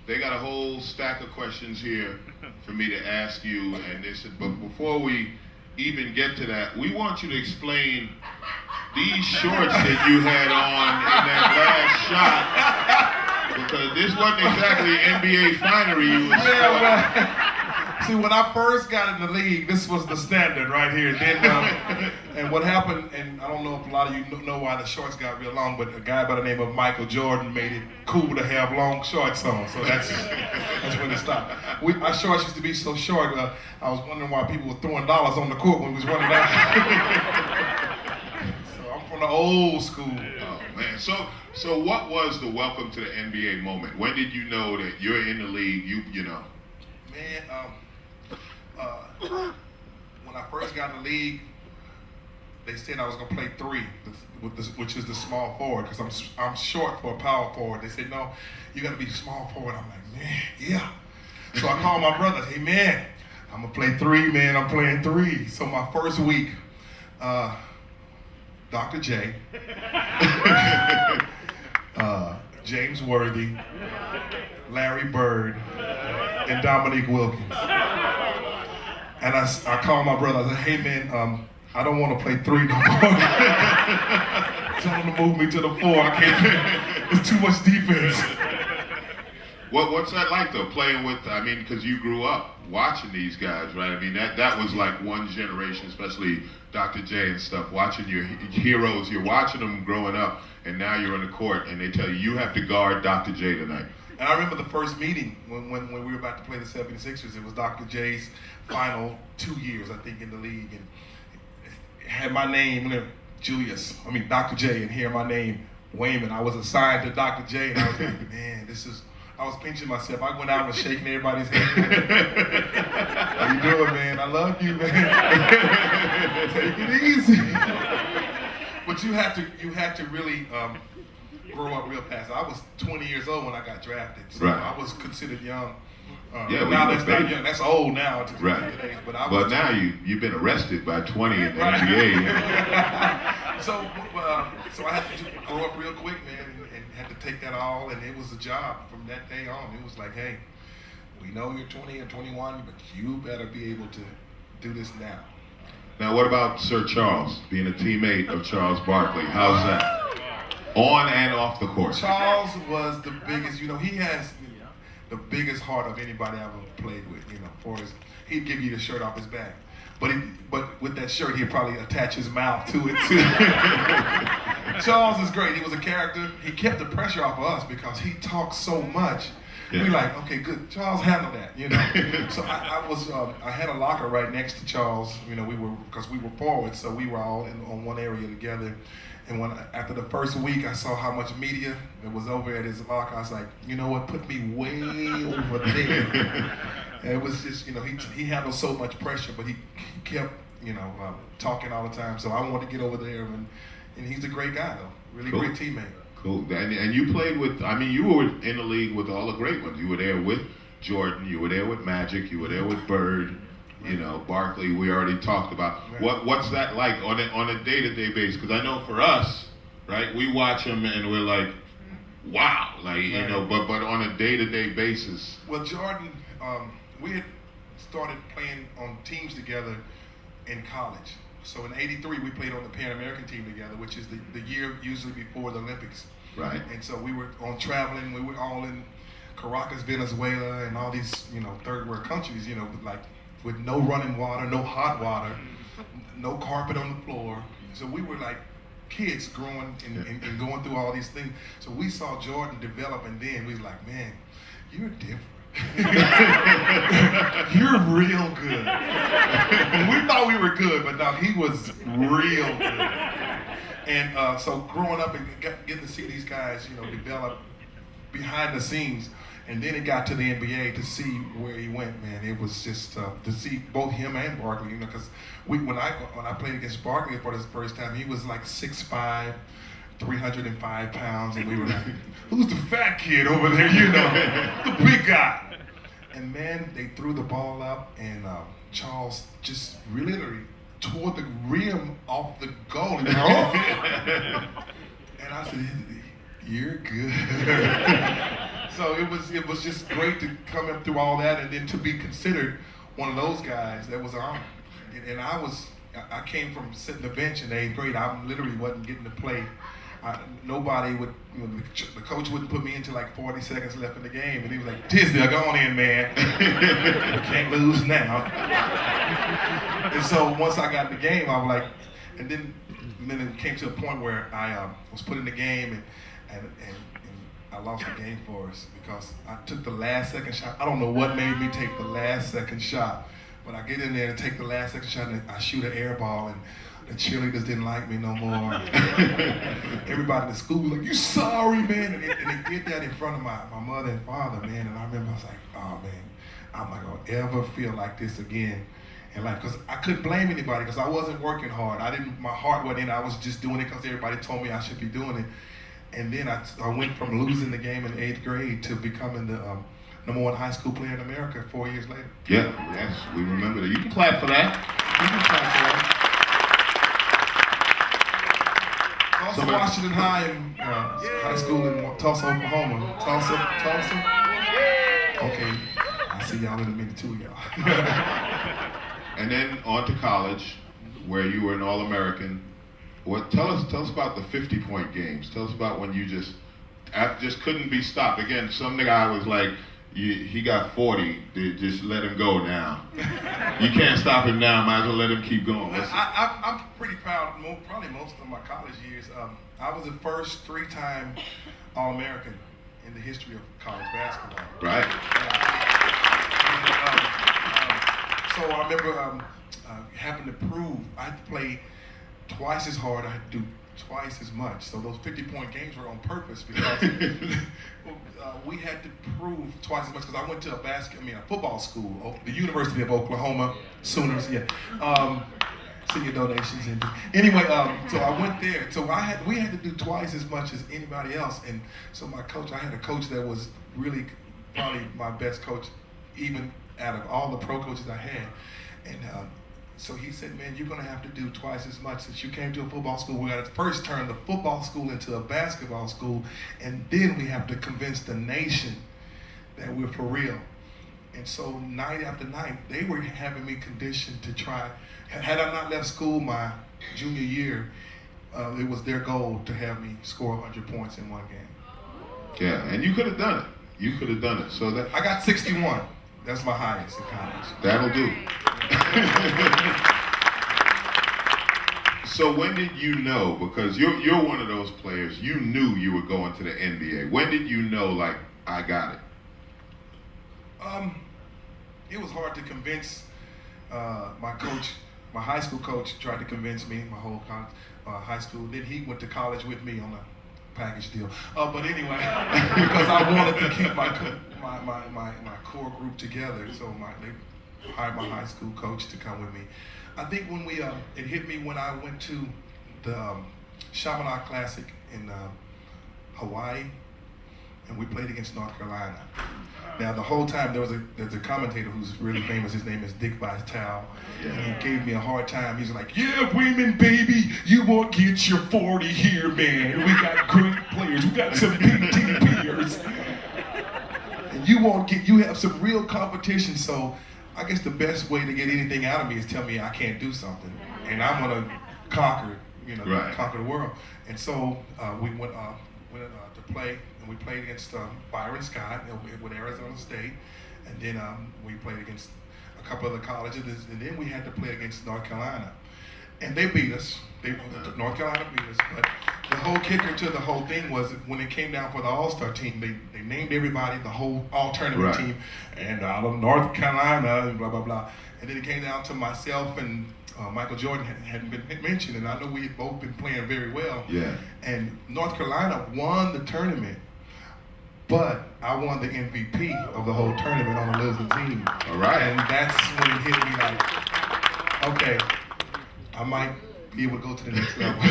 they got a whole stack of questions here for me to ask you, and they said, but before we even get to that, we want you to explain these shorts that you had on in that last shot, because this wasn't exactly NBA finery you was See, when I first got in the league, this was the standard right here. Then, and what happened, and I don't know if a lot of you know why the shorts got real long, but a guy by the name of Michael Jordan made it cool to have long shorts on. So that's when it stopped. Our shorts used to be so short. I was wondering why people were throwing dollars on the court when we was running out. So I'm from the old school. Oh man, so what was the welcome to the NBA moment? When did you know that you're in the league? You know. Man, when I first got in the league, they said I was gonna play three, which is the small forward, because I'm short for a power forward. They said, no, you gotta be small forward. I'm like, man, yeah. So I called my brother, hey man, I'm gonna play three, man, I'm playing three. So my first week, Dr. J, James Worthy, Larry Bird, and Dominique Wilkins. And I called my brother, I said, hey man, I don't want to play three no more. Tell him to move me to the four. I can't, it's too much defense. What's that like though, playing with, I mean, because you grew up watching these guys, right? I mean, that was like one generation, especially Dr. J and stuff, watching your heroes, you're watching them growing up, and now you're on the court, and they tell you have to guard Dr. J tonight. And I remember the first meeting when we were about to play the 76ers. It was Dr. J's final 2 years, I think, in the league. And it had my name, Dr. J, and here my name, Wayman. I was assigned to Dr. J, and I was like, man, I was pinching myself. I went out and shaking everybody's hand. How you doing, man? I love you, man. Take it easy. But you had to really grow up real fast. I was 20 years old when I got drafted, so right. I was considered young. Now that's not young. That's old now. Right. Today, but now you've been arrested by 20 in the right. NBA. You know? So I had to grow up real quick, man, and had to take that all, and it was a job from that day on. It was like, hey, we know you're 20 or 21, but you better be able to do this now. Now, what about Sir Charles, being a teammate of Charles Barkley? How's that? On and off the court. Charles was the biggest, he has the biggest heart of anybody I ever played with, he'd give you the shirt off his back. But with that shirt, he'd probably attach his mouth to it too. Charles is great. He was a character. He kept the pressure off of us because he talked so much. Yeah. We like, okay, good. Charles handled that, So I had a locker right next to Charles. Because we were forwards, so we were all on one area together. And after the first week, I saw how much media that was over at his locker. I was like, you know what? Put me way over there. And it was just, he handled so much pressure, but he kept, talking all the time. So I wanted to get over there, and he's a great guy, though. Really cool. Great teammate. Cool. And you played with, you were in the league with all the great ones. You were there with Jordan. You were there with Magic. You were there with Bird. Barkley, we already talked about. Right. What's that like on a day-to-day basis? Because I know for us, right, we watch him and we're like, wow, right. But on a day-to-day basis. Well, Jordan, we had started playing on teams together in college. So in '83, we played on the Pan American team together, which is the year usually before the Olympics. Right. And so we were on traveling. We were all in Caracas, Venezuela, and all these, third world countries, with no running water, no hot water, no carpet on the floor. So we were like kids growing and going through all these things. So we saw Jordan develop, and then we was like, man, you're different. You're real good. We thought we were good, but no, he was real good. And so growing up and getting to see these guys, develop behind the scenes. And then it got to the NBA to see where he went, man. It was just to see both him and Barkley, because when I played against Barkley for the first time, he was like 6'5", 305 pounds, and we were like, who's the fat kid over there, the big guy? And man, they threw the ball up, and Charles just literally tore the rim off the goal. And I said, you're good. So it was just great to come up through all that and then to be considered one of those guys. That was an honor. And I came from sitting the bench in the 8th grade. I literally wasn't getting to play. Nobody would, the coach wouldn't put me into like 40 seconds left in the game, and he was like, "Tisdale, go on in, man. You can't lose now." And so once I got in the game, I was like, and then it came to a point where I was put in the game, and I lost the game for us because I took the last second shot. I don't know what made me take the last second shot, but I get in there and take the last second shot, and I shoot an air ball, and the cheerleaders didn't like me no more. Everybody in the school was like, "You sorry, man?" And they did that in front of my mother and father, man. And I remember I was like, "Oh, man, I'm not going to ever feel like this again in life." Because I couldn't blame anybody because I wasn't working hard. My heart wasn't in it. I was just doing it because everybody told me I should be doing it. And then I went from losing the game in the 8th grade to becoming the #1 high school player in America 4 years later. Yeah, yes, we remember that. You can clap for that. You can clap for that. Tulsa, Washington High in high school in Tulsa, Oklahoma. Tulsa. Okay, I'll see y'all in a minute too, y'all. And then on to college, where you were an All-American. Tell us about the 50-point games. Tell us about when you just couldn't be stopped. Again, some guy was like, he got 40. Just let him go now. You can't stop him now. Might as well let him keep going. I'm pretty proud. Probably most of my college years, I was the first 3-time All-American in the history of college basketball. Right. So I remember having to prove I had to play twice as hard. I had to do twice as much. So those 50-point games were on purpose because we had to prove twice as much because I went to a football school, the University of Oklahoma Sooners. Yeah. Send your donations in. Anyway, so I went there. So we had to do twice as much as anybody else. And so I had a coach that was really probably my best coach, even out of all the pro coaches I had. And so he said, "Man, you're going to have to do twice as much. Since you came to a football school, we got to first turn the football school into a basketball school, and then we have to convince the nation that we're for real." And so night after night, they were having me conditioned to try. Had I not left school my junior year, it was their goal to have me score 100 points in one game. Yeah, and you could have done it. You could have done it. So that I got 61. That's my highest in college. That'll do. So when did you know, because you're one of those players, you knew you were going to the NBA. When did you know, like, I got it? It was hard to convince my coach. My high school coach tried to convince me, my whole high school. Then he went to college with me on a package deal. But anyway, because I wanted to keep my core group together, so they hired my high school coach to come with me. I think when it hit me when I went to the Chaminade Classic in Hawaii, and we played against North Carolina. Now the whole time there's a commentator who's really famous. His name is Dick Vitale, and he gave me a hard time. He's like, "Yeah, Wayman, baby, you won't get your 40 here, man. We got great players. We got some big team players, and you have some real competition. So I guess the best way to get anything out of me is tell me I can't do something, and I'm gonna conquer the world." And so we went to play. We played against Byron Scott with Arizona State, and then we played against a couple other colleges, and then we had to play against North Carolina, and they beat us. North Carolina beat us, but the whole kicker to the whole thing was when it came down for the All-Star team, they named everybody, the whole all-tournament team, and out of North Carolina, and blah, blah, blah. And then it came down to myself and Michael Jordan hadn't been mentioned, and I know we had both been playing very well. Yeah. And North Carolina won the tournament, but I won the MVP of the whole tournament on the losing team. All right. And that's when it hit me like, okay, I might be able to go to the next level.